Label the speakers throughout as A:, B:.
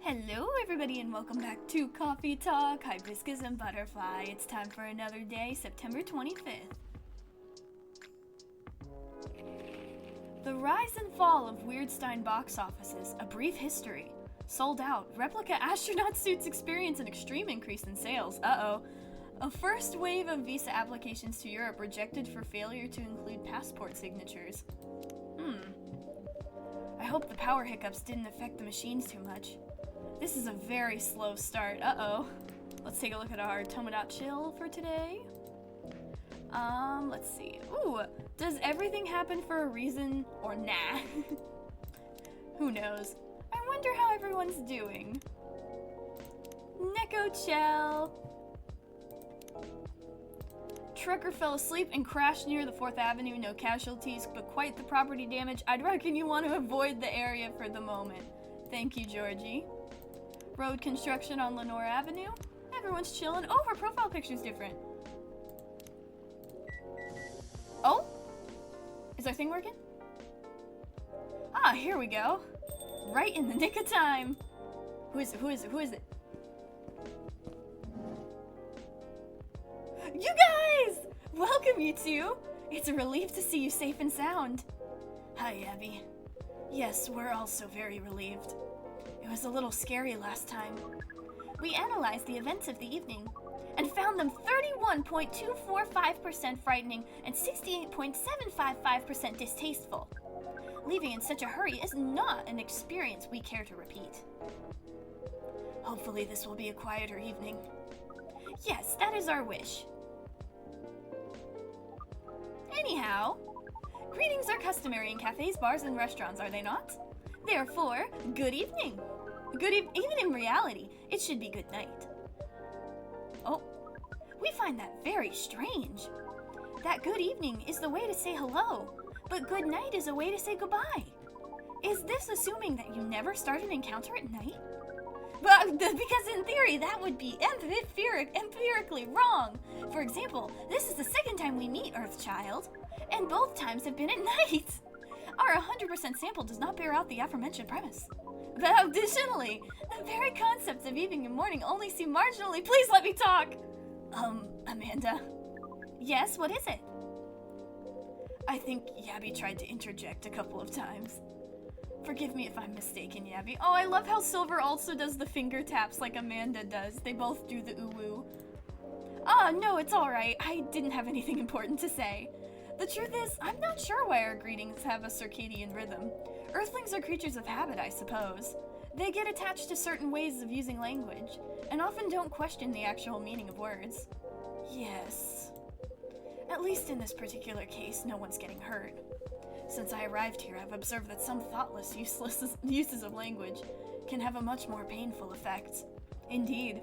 A: Hello everybody and welcome back to Coffee Talk, Hibiscus and Butterfly. It's time for another day, September 25th. The rise and fall of Weirdstein box offices, a brief history. Sold out. Replica astronaut suits experience an extreme increase in sales. Uh-oh. A first wave of visa applications to Europe rejected for failure to include passport signatures. I hope the power hiccups didn't affect the machines too much. This is a very slow start. Uh-oh. Let's take a look at our Tomodachi for today. Let's see. Ooh, does everything happen for a reason or nah? Who knows? I wonder how everyone's doing. Neko Chell. Trucker fell asleep and crashed near the 4th Avenue. No casualties, but quite the property damage. I'd reckon you want to avoid the area for the moment. Thank you, Georgie. Road construction on Lenore Avenue. Everyone's chilling. Oh, her profile picture's different. Oh? Is our thing working? Ah, here we go. Right in the nick of time. Who is it? Who is it? Who is it? You guys! Welcome, you two. It's a relief to see you safe and sound. Hi, Abby. Yes, we're also very relieved. It was a little scary last time. We analyzed the events of the evening and found them 31.245% frightening and 68.755% distasteful. Leaving in such a hurry is not an experience we care to repeat. Hopefully this will be a quieter evening. Yes, that is our wish. Anyhow, greetings are customary in cafes, bars, and restaurants, are they not? Therefore, good evening. Even in reality, it should be good night. Oh, we find that very strange. That good evening is the way to say hello, but good night is a way to say goodbye. Is this assuming that you never start an encounter at night? But because in theory, that would be empirically wrong. For example, this is the second time we meet Earthchild, and both times have been at night. Our 100% sample does not bear out the aforementioned premise. But additionally, the very concepts of evening and morning only seem marginally— Please let me talk! Amanda. Yes, what is it? I think Yabby tried to interject a couple of times. Forgive me if I'm mistaken, Yabby. Oh, I love how Silver also does the finger taps like Amanda does. They both do the ooh-woo. Ah, no, it's alright. I didn't have anything important to say. The truth is, I'm not sure why our greetings have a circadian rhythm. Earthlings are creatures of habit, I suppose. They get attached to certain ways of using language, and often don't question the actual meaning of words. Yes. At least in this particular case, no one's getting hurt. Since I arrived here, I've observed that some thoughtless, useless uses of language can have a much more painful effect. Indeed.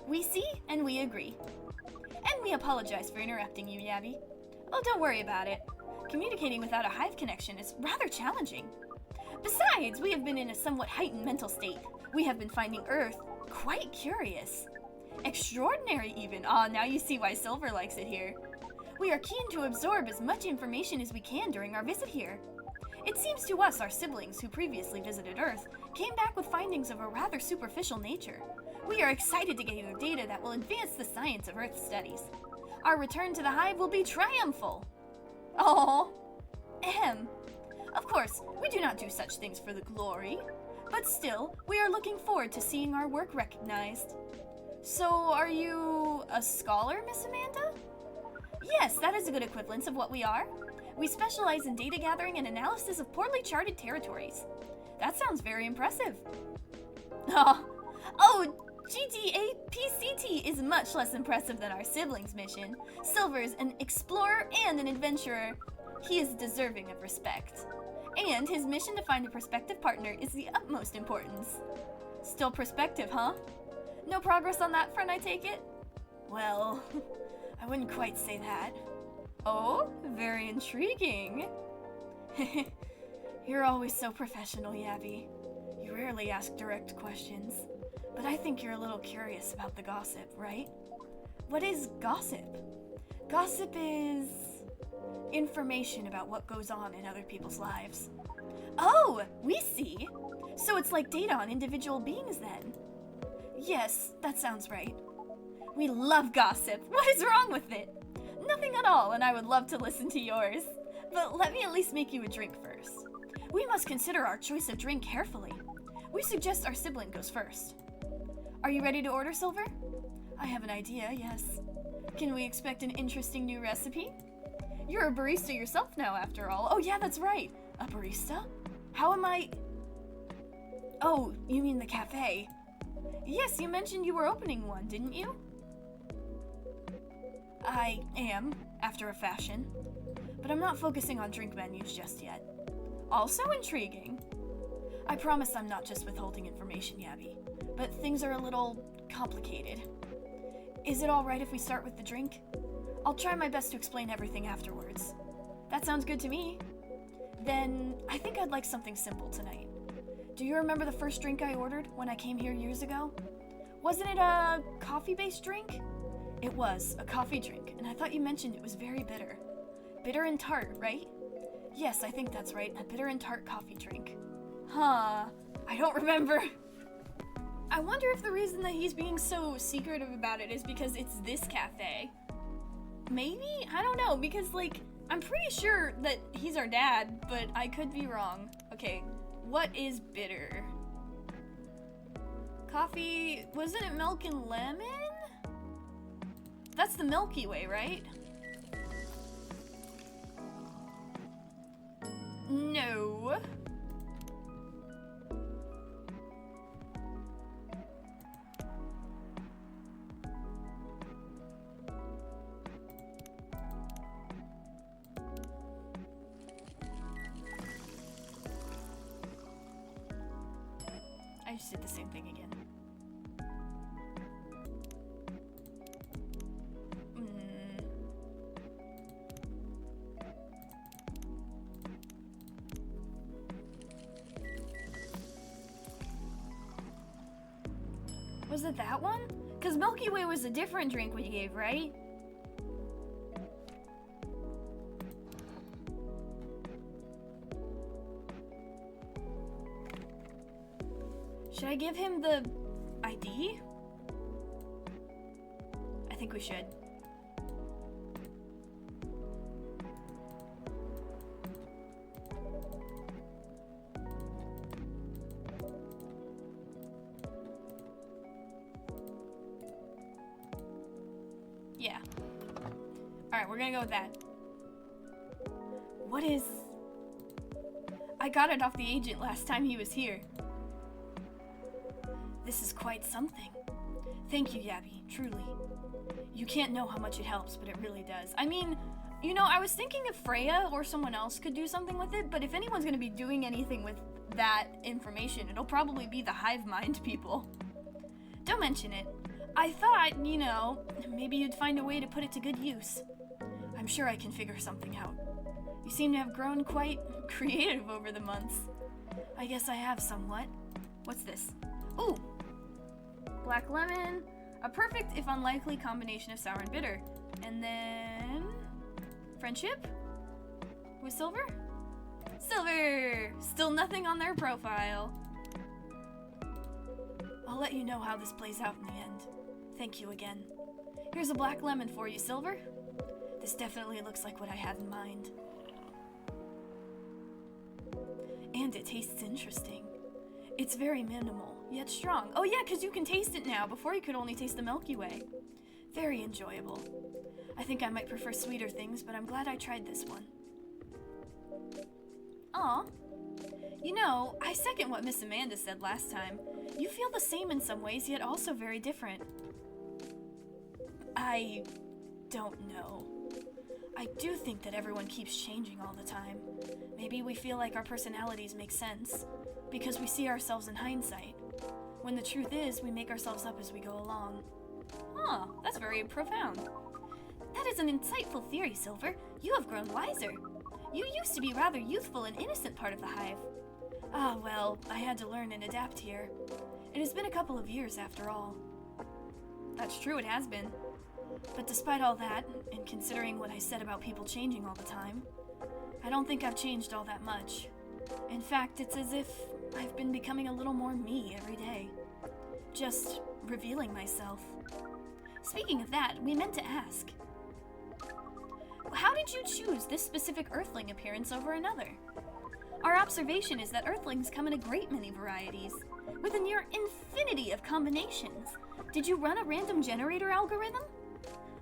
A: We see and we agree. And we apologize for interrupting you, Yabby. Oh, don't worry about it. Communicating without a hive connection is rather challenging. Besides, we have been in a somewhat heightened mental state. We have been finding Earth quite curious. Extraordinary, even. Ah, now you see why Silver likes it here. We are keen to absorb as much information as we can during our visit here. It seems to us our siblings who previously visited Earth came back with findings of a rather superficial nature. We are excited to gather data that will advance the science of Earth studies. Our return to the hive will be triumphal. Oh, Of course, we do not do such things for the glory, but still, we are looking forward to seeing our work recognized. So, are you a scholar, Miss Amanda? Yes, that is a good equivalence of what we are. We specialize in data gathering and analysis of poorly charted territories. That sounds very impressive. Oh, GTAPCT is much less impressive than our siblings' mission. Silver's an explorer and an adventurer. He is deserving of respect. And his mission to find a prospective partner is the utmost importance. Still prospective, huh? No progress on that front, I take it? Well, I wouldn't quite say that. Oh, very intriguing. You're always so professional, Yabby. You rarely ask direct questions. But I think you're a little curious about the gossip, right? What is gossip? Gossip is... Information about what goes on in other people's lives. Oh, we see. So it's like data on individual beings then. Yes, that sounds right. We love gossip. What is wrong with it? Nothing at all, and I would love to listen to yours. But let me at least make you a drink first. We must consider our choice of drink carefully. We suggest our sibling goes first. Are you ready to order, Silver? I have an idea, yes. Can we expect an interesting new recipe? You're a barista yourself now, after all. Oh yeah, that's right. A barista? How am I... Oh, you mean the cafe? Yes, you mentioned you were opening one, didn't you? I am, after a fashion. But I'm not focusing on drink menus just yet. Also intriguing. I promise I'm not just withholding information, Yabby. But things are a little complicated. Is it alright if we start with the drink? I'll try my best to explain everything afterwards. That sounds good to me. Then, I think I'd like something simple tonight. Do you remember the first drink I ordered when I came here years ago? Wasn't it a coffee-based drink? It was, a coffee drink, and I thought you mentioned it was very bitter. Bitter and tart, right? Yes, I think that's right, a bitter and tart coffee drink. Huh, I don't remember. I wonder if the reason that he's being so secretive about it is because it's this cafe. Maybe? I don't know, because, like, I'm pretty sure that he's our dad, but I could be wrong. Okay, what is bitter? Coffee, wasn't it milk and lemon? That's the Milky Way, right? No. I just did the same thing again. Was it that one? Because Milky Way was a different drink we gave, right? Should I give him the ID? I think we should. Yeah. Alright, we're gonna go with that. What is... I got it off the agent last time he was here. This is quite something. Thank you, Yabby, truly. You can't know how much it helps, but it really does. I mean, you know, I was thinking if Freya or someone else could do something with it, but if anyone's gonna be doing anything with that information, it'll probably be the hive mind people. Don't mention it. I thought, you know, maybe you'd find a way to put it to good use. I'm sure I can figure something out. You seem to have grown quite creative over the months. I guess I have somewhat. What's this? Ooh! Black lemon. A perfect, if unlikely, combination of sour and bitter. And then... friendship? With Silver? Silver! Still nothing on their profile. I'll let you know how this plays out in the end. Thank you again. Here's a black lemon for you, Silver. This definitely looks like what I had in mind. And it tastes interesting. It's very minimal, yet strong. Oh yeah, because you can taste it now. Before you could only taste the Milky Way. Very enjoyable. I think I might prefer sweeter things, but I'm glad I tried this one. Aw. You know, I second what Miss Amanda said last time. You feel the same in some ways, yet also very different. I don't know. I do think that everyone keeps changing all the time. Maybe we feel like our personalities make sense, because we see ourselves in hindsight. When the truth is, we make ourselves up as we go along. Huh, that's very profound. That is an insightful theory, Silver. You have grown wiser. You used to be rather youthful and innocent part of the hive. Ah, well, I had to learn and adapt here. It has been a couple of years after all. That's true, it has been. But despite all that, and considering what I said about people changing all the time, I don't think I've changed all that much. In fact, it's as if I've been becoming a little more me every day. Just revealing myself. Speaking of that, we meant to ask. How did you choose this specific Earthling appearance over another? Our observation is that Earthlings come in a great many varieties, with a near infinity of combinations. Did you run a random generator algorithm?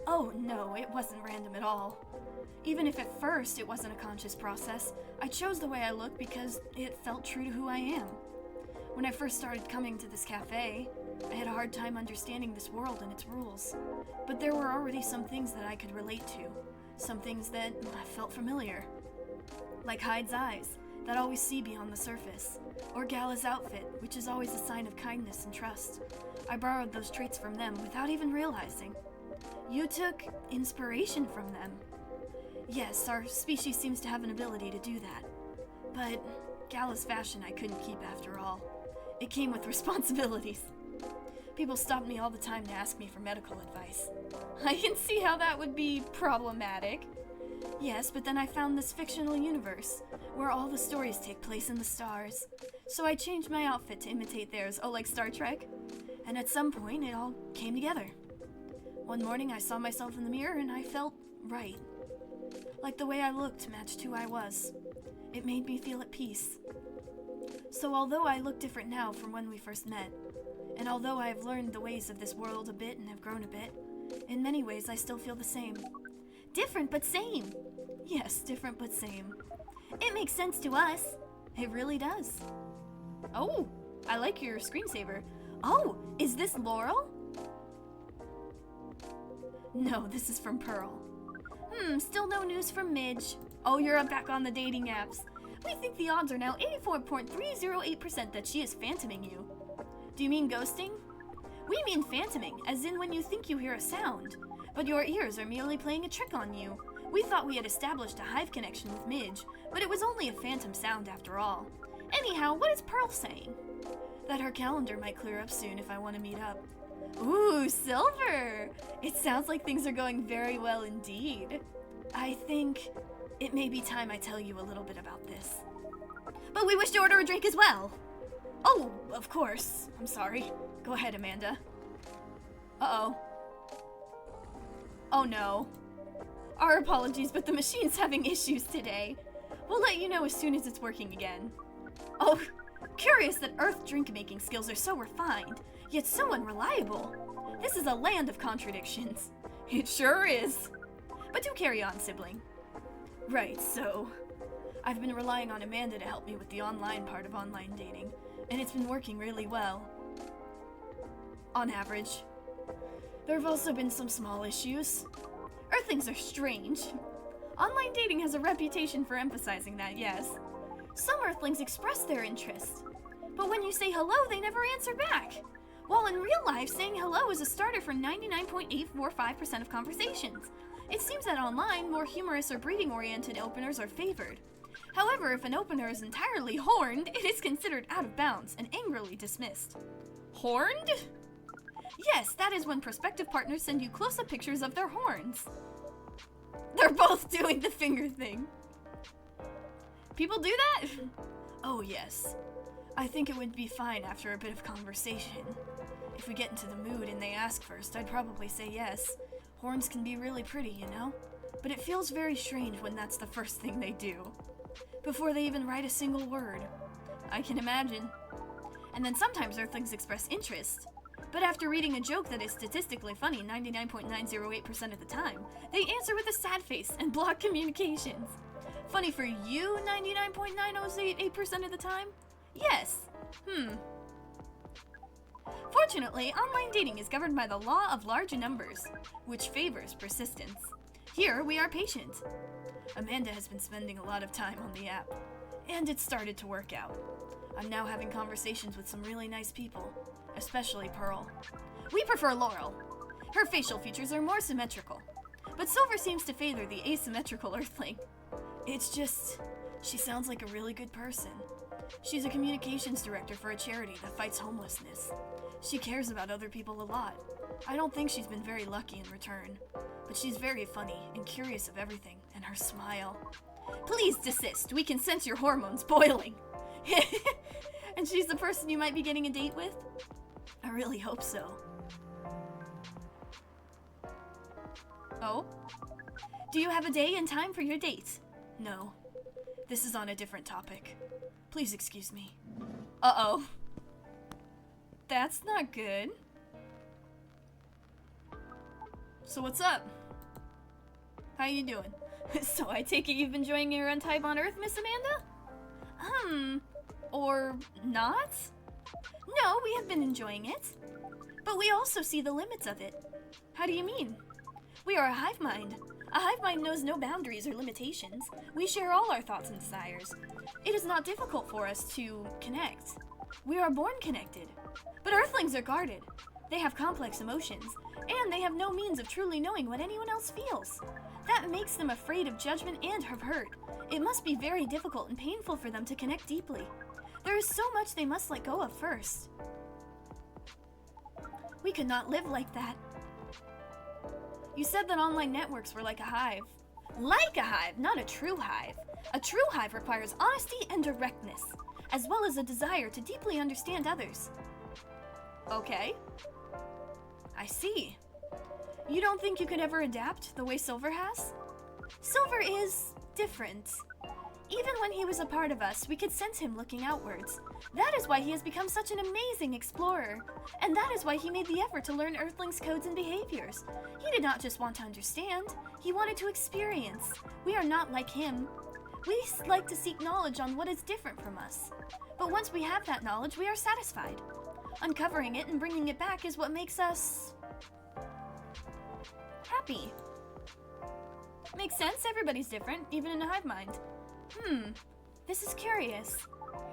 A: Oh no, it wasn't random at all. Even if at first it wasn't a conscious process, I chose the way I look because it felt true to who I am. When I first started coming to this cafe, I had a hard time understanding this world and its rules. But there were already some things that I could relate to, some things that felt familiar. Like Hyde's eyes, that always see beyond the surface, or Gala's outfit, which is always a sign of kindness and trust. I borrowed those traits from them without even realizing. You took inspiration from them. Yes, our species seems to have an ability to do that. But Gala's fashion I couldn't keep after all. It came with responsibilities. People stopped me all the time to ask me for medical advice. I can see how that would be problematic. Yes, but then I found this fictional universe, where all the stories take place in the stars. So I changed my outfit to imitate theirs, like Star Trek. And at some point, it all came together. One morning I saw myself in the mirror and I felt right. Like the way I looked matched who I was. It made me feel at peace. So although I look different now from when we first met, and although I have learned the ways of this world a bit and have grown a bit, in many ways I still feel the same. Different but same! Yes, different but same. It makes sense to us. It really does. Oh, I like your screensaver. Oh, is this Laurel? No, this is from Pearl. Still no news from Midge. Oh, you're back on the dating apps. We think the odds are now 84.308% that she is phantoming you. Do you mean ghosting? We mean phantoming, as in when you think you hear a sound, but your ears are merely playing a trick on you. We thought we had established a hive connection with Midge, but it was only a phantom sound after all. Anyhow, what is Pearl saying? That her calendar might clear up soon if I want to meet up. Ooh, Silver! It sounds like things are going very well indeed. I think it may be time I tell you a little bit about this. But we wish to order a drink as well! Oh, of course. I'm sorry. Go ahead, Amanda. Uh-oh. Oh no. Our apologies, but the machine's having issues today. We'll let you know as soon as it's working again. Oh, curious that Earth drink-making skills are so refined, yet so unreliable. This is a land of contradictions. It sure is. But do carry on, sibling. Right, so I've been relying on Amanda to help me with the online part of online dating, and it's been working really well. On average. There have also been some small issues. Earthlings are strange. Online dating has a reputation for emphasizing that, yes. Some Earthlings express their interest, but when you say hello, they never answer back. While in real life, saying hello is a starter for 99.845% of conversations. It seems that online, more humorous or breeding-oriented openers are favored. However, if an opener is entirely horned, it is considered out of bounds and angrily dismissed. Horned? Yes, that is when prospective partners send you close-up pictures of their horns. They're both doing the finger thing. People do that? Oh yes. I think it would be fine after a bit of conversation. If we get into the mood and they ask first, I'd probably say yes. Horns can be really pretty, you know? But it feels very strange when that's the first thing they do. Before they even write a single word. I can imagine. And then sometimes Earthlings express interest. But after reading a joke that is statistically funny 99.908% of the time, they answer with a sad face and block communications. Funny for you 99.9088% of the time? Yes. Fortunately, online dating is governed by the law of large numbers, which favors persistence. Here, we are patient. Amanda has been spending a lot of time on the app, and it started to work out. I'm now having conversations with some really nice people, especially Pearl. We prefer Laurel. Her facial features are more symmetrical, but Silver seems to favor the asymmetrical Earthling. It's just, she sounds like a really good person. She's a communications director for a charity that fights homelessness. She cares about other people a lot. I don't think she's been very lucky in return. But she's very funny and curious of everything, and her smile. Please desist. We can sense your hormones boiling. And she's the person you might be getting a date with? I really hope so. Oh? Do you have a day and time for your date? No. This is on a different topic. Please excuse me. Uh-oh. That's not good. So what's up? How you doing? So I take it you've been enjoying your time on Earth, Miss Amanda? Or not? No, we have been enjoying it. But we also see the limits of it. How do you mean? We are a hive mind. A hive mind knows no boundaries or limitations. We share all our thoughts and desires. It is not difficult for us to connect. We are born connected. But Earthlings are guarded. They have complex emotions, and they have no means of truly knowing what anyone else feels. That makes them afraid of judgment and of hurt. It must be very difficult and painful for them to connect deeply. There is so much they must let go of first. We could not live like that. You said that online networks were like a hive. Like a hive, not a true hive. A true hive requires honesty and directness, as well as a desire to deeply understand others. Okay. I see. You don't think you could ever adapt the way Silver has? Silver is different. Even when he was a part of us, we could sense him looking outwards. That is why he has become such an amazing explorer. And that is why he made the effort to learn Earthlings' codes and behaviors. He did not just want to understand, he wanted to experience. We are not like him. We like to seek knowledge on what is different from us. But once we have that knowledge, we are satisfied. Uncovering it and bringing it back is what makes us happy. Makes sense, everybody's different, even in a hive mind. This is curious.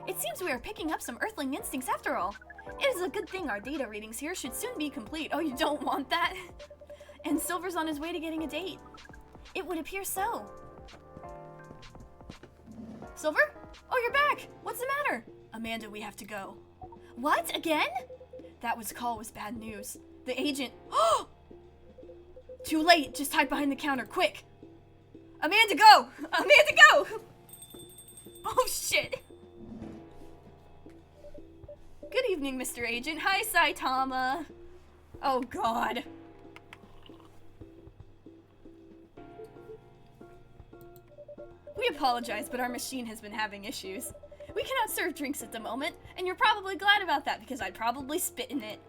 A: It seems we are picking up some Earthling instincts after all. It is a good thing our data readings here should soon be complete. Oh, you don't want that? And Silver's on his way to getting a date. It would appear so. Silver? Oh, you're back! What's the matter? Amanda, we have to go. What? Again? That call was bad news. The agent... Oh! Too late! Just hide behind the counter, quick! Amanda, go! Amanda, go! Oh, shit! Good evening, Mr. Agent. Hi, Saitama. Oh, God. We apologize, but our machine has been having issues. We cannot serve drinks at the moment, and you're probably glad about that because I'd probably spit in it.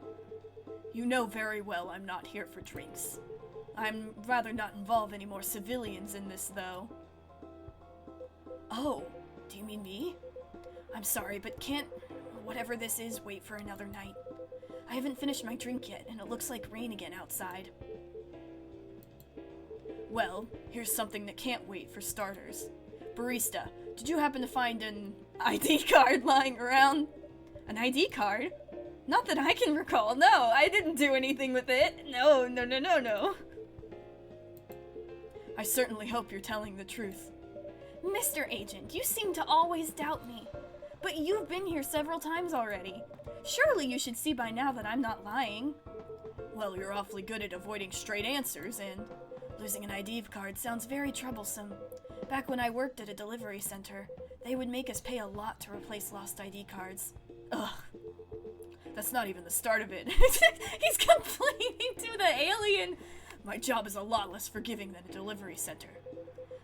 A: You know very well I'm not here for drinks. I'm rather not involve any more civilians in this, though. Oh, do you mean me? I'm sorry, but can't whatever this is wait for another night? I haven't finished my drink yet, and it looks like rain again outside. Well, here's something that can't wait for starters. Barista, did you happen to find an ID card lying around? An ID card? Not that I can recall. No, I didn't do anything with it. No. I certainly hope you're telling the truth. Mr. Agent, you seem to always doubt me. But you've been here several times already. Surely you should see by now that I'm not lying. Well, you're awfully good at avoiding straight answers, and losing an ID card sounds very troublesome. Back when I worked at a delivery center, they would make us pay a lot to replace lost ID cards. Ugh. That's not even the start of it. He's complaining to the alien. My job is a lot less forgiving than a delivery center.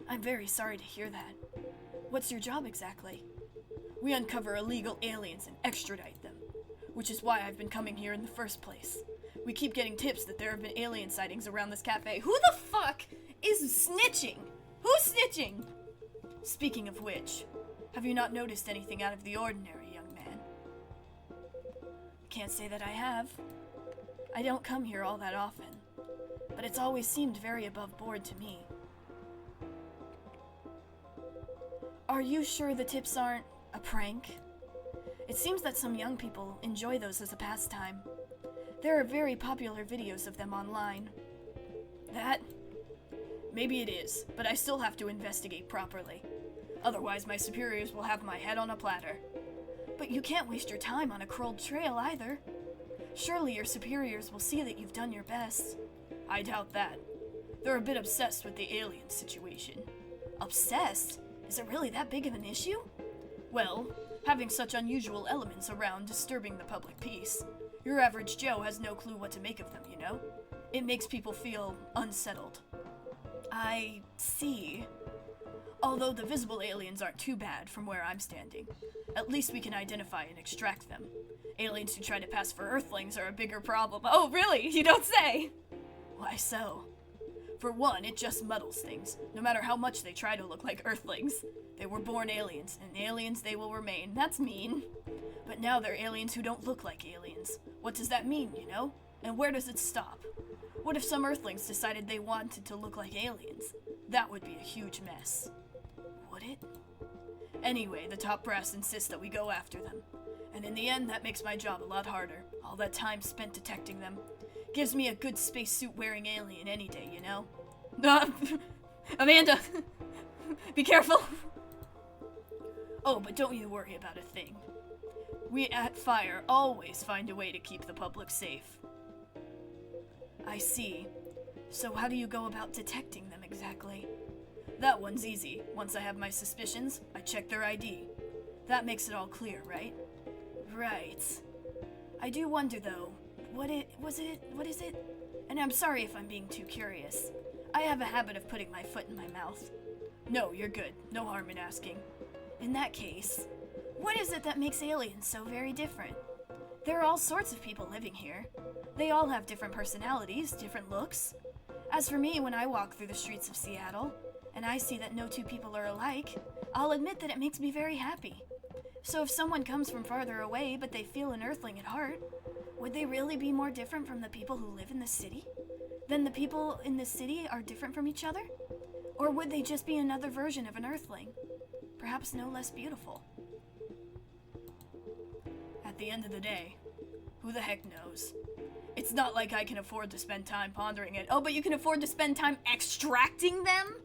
A: I'm very sorry to hear that. What's your job exactly? We uncover illegal aliens and extradite them, which is why I've been coming here in the first place. We keep getting tips that there have been alien sightings around this cafe. Who the fuck is snitching? Who's snitching? Speaking of which, have you not noticed anything out of the ordinary, young man? Can't say that I have. I don't come here all that often, but it's always seemed very above board to me. Are you sure the tips aren't a prank? It seems that some young people enjoy those as a pastime. There are very popular videos of them online. That? Maybe it is, but I still have to investigate properly. Otherwise, my superiors will have my head on a platter. But you can't waste your time on a crawled trail either. Surely your superiors will see that you've done your best. I doubt that. They're a bit obsessed with the alien situation. Obsessed? Is it really that big of an issue? Well, having such unusual elements around disturbing the public peace, your average Joe has no clue what to make of them, you know? It makes people feel unsettled. I see. Although the visible aliens aren't too bad from where I'm standing, at least we can identify and extract them. Aliens who try to pass for Earthlings are a bigger problem. Oh, really? You don't say? Why so? For one, it just muddles things, no matter how much they try to look like Earthlings. They were born aliens, and aliens they will remain. That's mean. But now they're aliens who don't look like aliens. What does that mean, you know? And where does it stop? What if some Earthlings decided they wanted to look like aliens? That would be a huge mess. Would it? Anyway, the top brass insists that we go after them. And in the end, that makes my job a lot harder. All that time spent detecting them. Gives me a good spacesuit wearing alien any day, you know? Amanda! Be careful! Oh, but don't you worry about a thing. We at Fire always find a way to keep the public safe. I see. So how do you go about detecting them exactly? That one's easy. Once I have my suspicions, I check their ID. That makes it all clear, right? Right. I do wonder though, what is it? And I'm sorry if I'm being too curious. I have a habit of putting my foot in my mouth. No, you're good. No harm in asking. In that case, what is it that makes aliens so very different? There are all sorts of people living here. They all have different personalities, different looks. As for me, when I walk through the streets of Seattle, and I see that no two people are alike, I'll admit that it makes me very happy. So if someone comes from farther away, but they feel an Earthling at heart, would they really be more different from the people who live in the city? Then the people in the city are different from each other? Or would they just be another version of an Earthling? Perhaps no less beautiful. At the end of the day, who the heck knows? It's not like I can afford to spend time pondering it. Oh, but you can afford to spend time extracting them?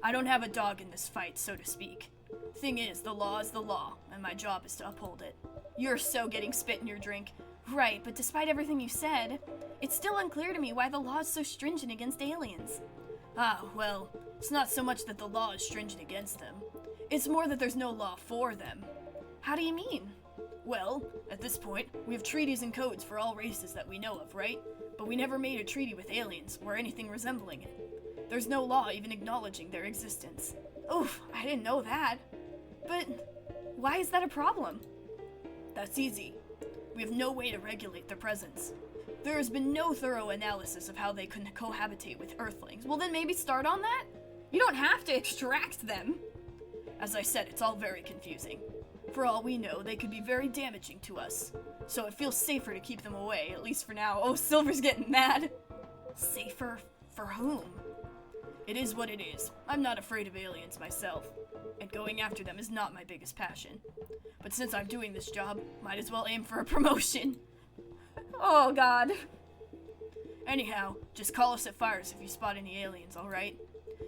A: I don't have a dog in this fight, so to speak. Thing is, the law is the law, and my job is to uphold it. You're so getting spit in your drink. Right, but despite everything you said, it's still unclear to me why the law is so stringent against aliens. Ah, well, it's not so much that the law is stringent against them. It's more that there's no law for them. How do you mean? Well, at this point, we have treaties and codes for all races that we know of, right? But we never made a treaty with aliens, or anything resembling it. There's no law even acknowledging their existence. Oof, I didn't know that. But why is that a problem? That's easy. We have no way to regulate their presence. There has been no thorough analysis of how they can cohabitate with Earthlings. Well, then maybe start on that? You don't have to extract them. As I said, it's all very confusing. For all we know, they could be very damaging to us. So it feels safer to keep them away, at least for now. Oh, Silver's getting mad. Safer for whom? It is what it is. I'm not afraid of aliens myself, and going after them is not my biggest passion. But since I'm doing this job, might as well aim for a promotion. Oh, God. Anyhow, just call us at Fires if you spot any aliens, alright?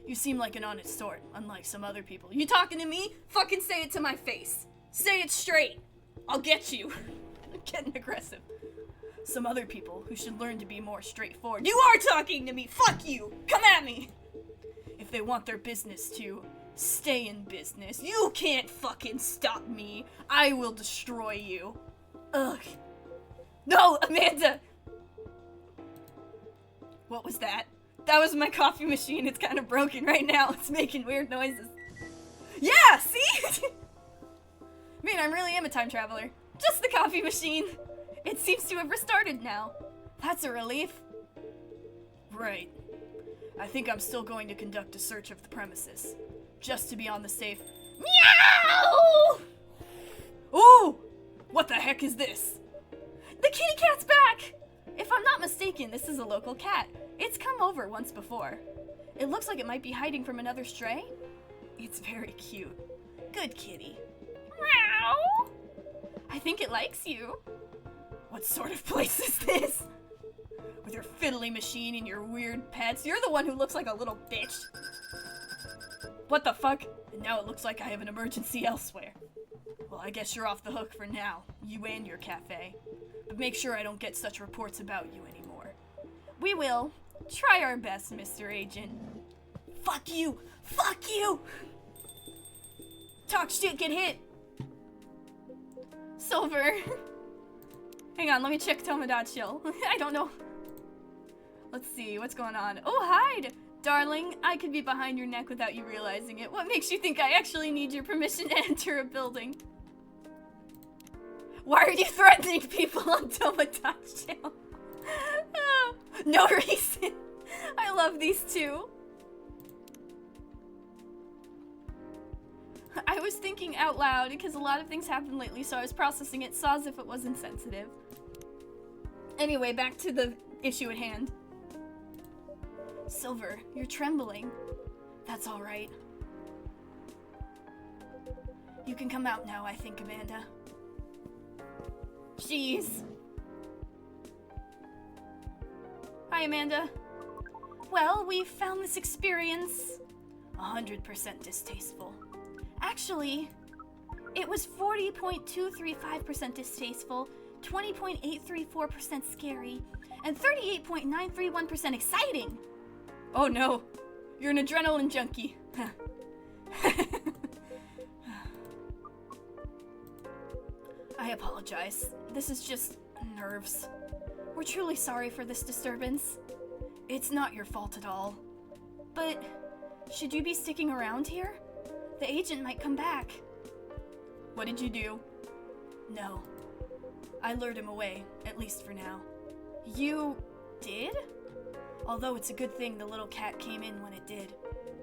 A: You seem like an honest sort, unlike some other people. You talking to me? Fucking say it to my face. Say it straight. I'll get you. I'm getting aggressive. Some other people who should learn to be more straightforward. You are talking to me! Fuck you! Come at me! If they want their business to stay in business, you can't fucking stop me. I will destroy you. Ugh. No, Amanda! What was that? That was my coffee machine. It's kind of broken right now. It's making weird noises. Yeah, see? Man, I really am a time traveler. Just the coffee machine. It seems to have restarted now. That's a relief. Right. I think I'm still going to conduct a search of the premises. Just to be on the safe. Meow! Ooh! What the heck is this? The kitty cat's back! If I'm not mistaken, this is a local cat. It's come over once before. It looks like it might be hiding from another stray. It's very cute. Good kitty. Meow! I think it likes you. What sort of place is this? With your fiddly machine and your weird pets, you're the one who looks like a little bitch. What the fuck? And now it looks like I have an emergency elsewhere. Well, I guess you're off the hook for now, you and your cafe. make sure I don't get such reports about you anymore. We will. Try our best, Mr. Agent. Fuck you! Fuck you! Talk shit, get hit! Silver. Hang on, let me check Tomodachi. I don't know. Let's see, what's going on? Oh, hide! Darling, I could be behind your neck without you realizing it. What makes you think I actually need your permission to enter a building? Why are you threatening people on Tomodachi? No reason. I love these two. I was thinking out loud because a lot of things happened lately, so I was processing it, saw as if it wasn't sensitive. Anyway, back to the issue at hand. Silver, you're trembling. That's all right. You can come out now, I think, Amanda. Jeez. Hi, Amanda. Well, we found this experience 100% distasteful. Actually, it was 40.235% distasteful, 20.834% scary, and 38.931% exciting. Oh no, you're an adrenaline junkie. I apologize. This is just nerves. We're truly sorry for this disturbance. It's not your fault at all. But should you be sticking around here? The agent might come back. What did you do? No. I lured him away, at least for now. You did? Although it's a good thing the little cat came in when it did.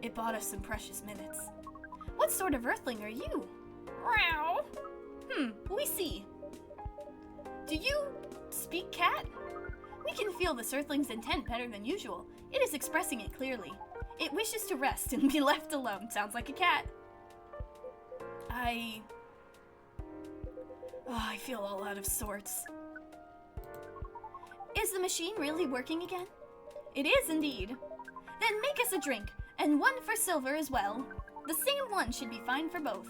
A: It bought us some precious minutes. What sort of earthling are you? Meow. We see. Do you speak cat? We can feel this earthling's intent better than usual. It is expressing it clearly. It wishes to rest and be left alone. Sounds like a cat. I feel all out of sorts. Is the machine really working again? It is indeed. Then make us a drink, and one for Silver as well. The same one should be fine for both.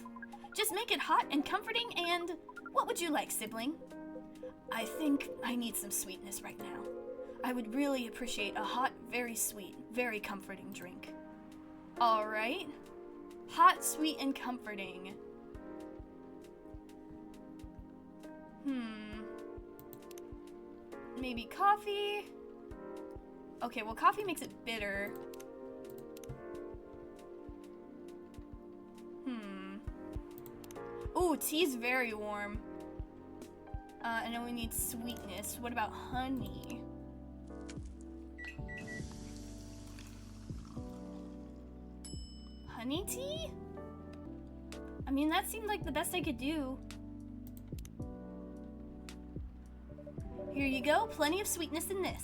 A: Just make it hot and comforting, and what would you like, sibling? I think I need some sweetness right now. I would really appreciate a hot, very sweet, very comforting drink. Alright. Hot, sweet, and comforting. Maybe coffee? Okay, well, coffee makes it bitter. Ooh, tea's very warm. And then we need sweetness. What about honey? Honey tea? I mean, that seemed like the best I could do. Here you go, plenty of sweetness in this.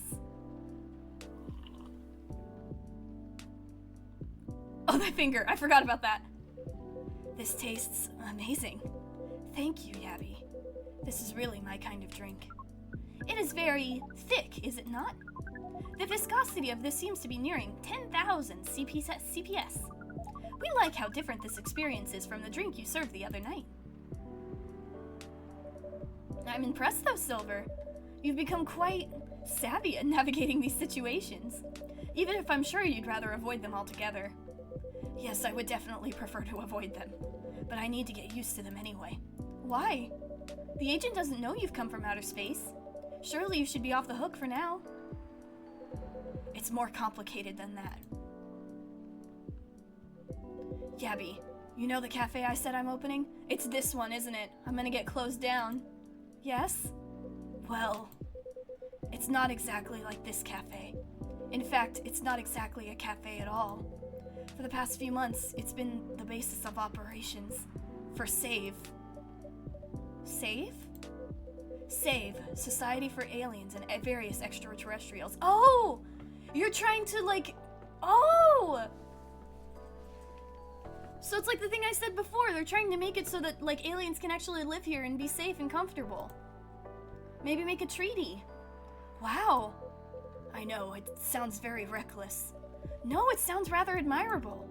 A: Oh, my finger, I forgot about that. This tastes amazing. Thank you, Yabby. This is really my kind of drink. It is very thick, is it not? The viscosity of this seems to be nearing 10,000 CPS. We like how different this experience is from the drink you served the other night. I'm impressed though, Silver. You've become quite savvy at navigating these situations, even if I'm sure you'd rather avoid them altogether. Yes, I would definitely prefer to avoid them, but I need to get used to them anyway. Why? The agent doesn't know you've come from outer space. Surely you should be off the hook for now. It's more complicated than that. Yabby, you know the cafe I said I'm opening? It's this one, isn't it? I'm gonna get closed down. Yes? Well, it's not exactly like this cafe. In fact, it's not exactly a cafe at all. For the past few months, it's been the basis of operations for SAVE. SAVE? SAVE, Society for Aliens and Various Extraterrestrials. Oh! You're trying to, like... Oh! So it's like the thing I said before. They're trying to make it so that, like, aliens can actually live here and be safe and comfortable. Maybe make a treaty. Wow. I know, it sounds very reckless. No, it sounds rather admirable.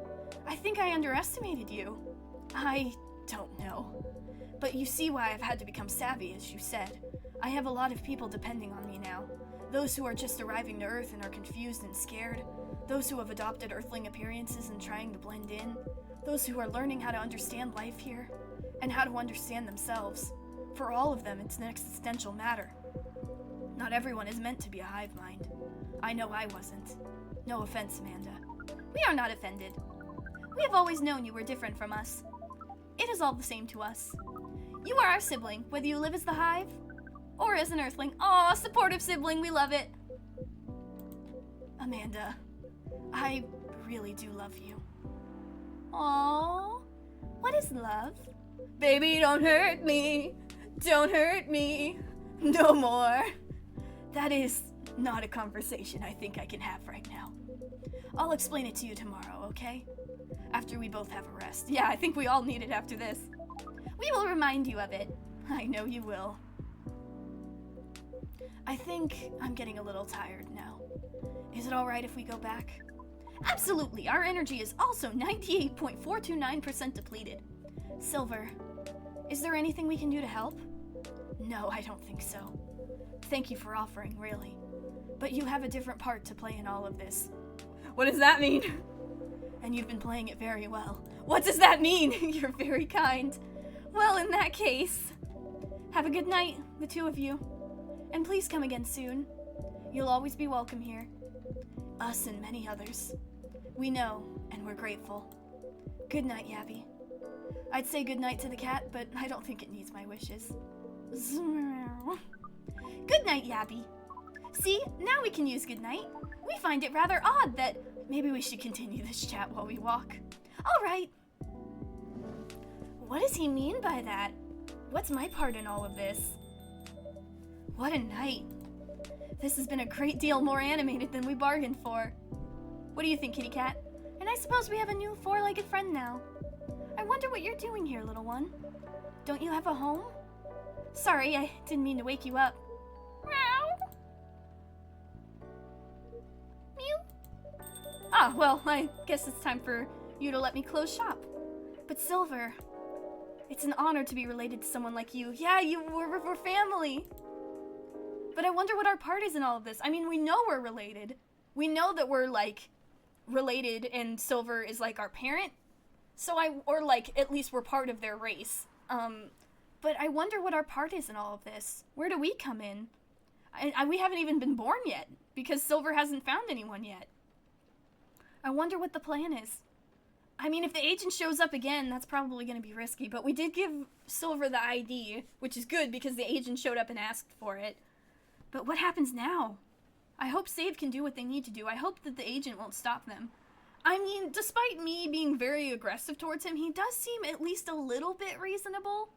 A: I think I underestimated you. I don't know. But you see why I've had to become savvy, as you said. I have a lot of people depending on me now. Those who are just arriving to Earth and are confused and scared. Those who have adopted Earthling appearances and trying to blend in. Those who are learning how to understand life here, and how to understand themselves. For all of them, it's an existential matter. Not everyone is meant to be a hive mind. I know I wasn't. No offense, Amanda. We are not offended. We have always known you were different from us. It is all the same to us. You are our sibling, whether you live as the hive or as an Earthling. Aw, supportive sibling, we love it. Amanda, I really do love you. Aww, what is love? Baby, don't hurt me. Don't hurt me. No more. That is not a conversation I think I can have right now. I'll explain it to you tomorrow, okay? After we both have a rest. Yeah, I think we all need it after this. We will remind you of it. I know you will. I think I'm getting a little tired now. Is it alright if we go back? Absolutely! Our energy is also 98.429% depleted. Silver, is there anything we can do to help? No, I don't think so. Thank you for offering, really. But you have a different part to play in all of this. What does that mean? And you've been playing it very well. What does that mean? You're very kind. Well, in that case, have a good night, the two of you. And please come again soon. You'll always be welcome here. Us and many others. We know, and we're grateful. Good night, Yabby. I'd say good night to the cat, but I don't think it needs my wishes. Good night, Yabby. See, now we can use good night. We find it rather odd that maybe we should continue this chat while we walk. All right. What does he mean by that? What's my part in all of this? What a night. This has been a great deal more animated than we bargained for. What do you think, kitty cat? And I suppose we have a new four-legged friend now. I wonder what you're doing here, little one. Don't you have a home? Sorry, I didn't mean to wake you up. Meow. Mew. Ah, well, I guess it's time for you to let me close shop. But Silver, it's an honor to be related to someone like you. Yeah, we're family. But I wonder what our part is in all of this. I mean, we know we're related. We know that we're, like, related and Silver is, like, our parent. So or, like, at least we're part of their race. But I wonder what our part is in all of this. Where do we come in? We haven't even been born yet, because Silver hasn't found anyone yet. I wonder what the plan is. I mean, if the agent shows up again, that's probably going to be risky, but we did give Silver the ID, which is good because the agent showed up and asked for it. But what happens now? I hope Save can do what they need to do. I hope that the agent won't stop them. I mean, despite me being very aggressive towards him, he does seem at least a little bit reasonable.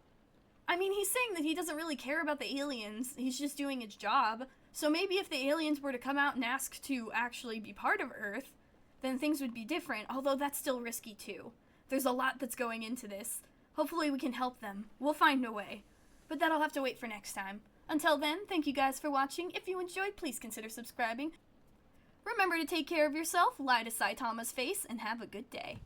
A: I mean, he's saying that he doesn't really care about the aliens. He's just doing his job. So maybe if the aliens were to come out and ask to actually be part of Earth, then things would be different, although that's still risky too. There's a lot that's going into this. Hopefully we can help them. We'll find a way. But that'll have to wait for next time. Until then, thank you guys for watching. If you enjoyed, please consider subscribing. Remember to take care of yourself, lie to Saitama's face, and have a good day.